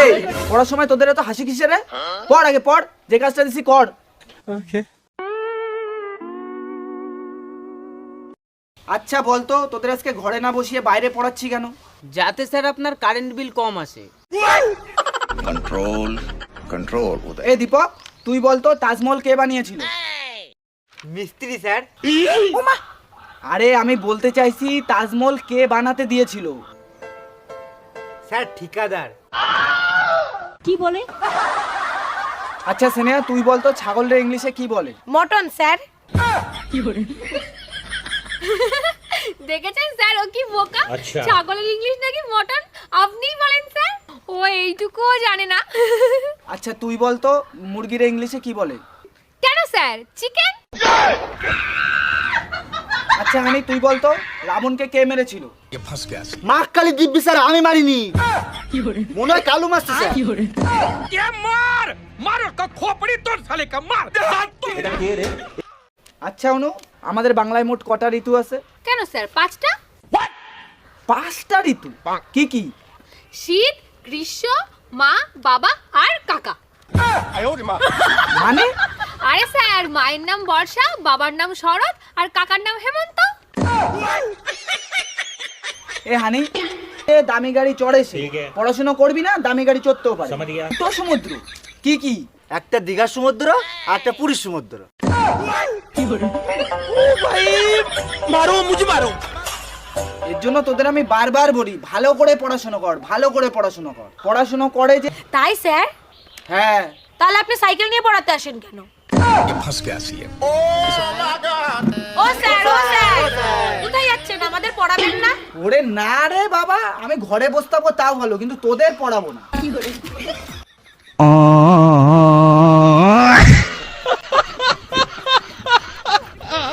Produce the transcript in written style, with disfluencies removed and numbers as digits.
এই পড়ার সময় তোদের এত হাসি কিসের রে? পড় আগে পড়, যে কাজটা দিছি কর। আচ্ছা বলতো তোদের আজকে ঘরে না বসিয়ে বাইরে পড়াচ্ছি কেন? যাতে স্যার আপনার কারেন্ট বিল কম আসে। कंट्रोल कंट्रोल उदय। এই দীপক, তুই বলতো তাজমহল কে বানিয়েছিল? মিস্ত্রি স্যার। ওমা! আরে আমি বলতে চাইছি তাজমহল কে বানাতে দিয়েছিল? স্যার ঠিকাদার। কি বলে? আচ্ছা স্নেহা, তুই বলতো ছাগলের ইংলিশে কি বলে? Mutton sir. দেখেছেন স্যার ও কি বোকা। ছাগলের ইংলিশ নাকি মটন, আপনিই বলেন স্যার। ও এইটুকুও জানে না। আচ্ছা তুই বলতো মুরগির ইংলিশে কি বলে? কেন স্যার, চিকেন। আচ্ছা হানি, তুই বলতো রাবণকে কে মেরেছিল? ये फंस गया। মা কালী দিব্যি স্যার, আমি মারিনি, মনে হয় কালু মারছে স্যার। আচ্ছা অনু, আমাদের বাংলায় মোট কটা ঋতু আছে? কেন স্যার, 5টা। 5টা ঋতু? কি কি? শীত, গ্রীষ্ম, মা, বাবা আর কাকা। মানে? আরে স্যার, মায়ের নাম বর্ষা, বাবার নাম শরৎ আর কাকার নাম হেমন্ত। এ হানি, এ দামি গাড়ি চড়ে সে, পড়াশোনা করবি না? দামি গাড়ি চড়তেও পারে। তো সমুদ্র কি কি? একটা দীঘার সমুদ্র আর একটা পুরীর সমুদ্র। এর জন্য তোদের আমি বারবার বলি ভালো করে পড়াশোনা কর, ভালো করে পড়াশোনা কর। পড়াশোনা করে যে। তাই স্যার? হ্যাঁ। তাহলে আপনি সাইকেল নিয়ে পড়াতে আসেন কেন? ये फंस गया सीएम। ও স্যার, ও স্যার, কোথায় যাচ্ছেন? আমাদের পড়াবেন না? ওরে না রে বাবা, আমি ঘরে বসে থাকবো তাও ভালো, কিন্তু তোদের পড়াবো না।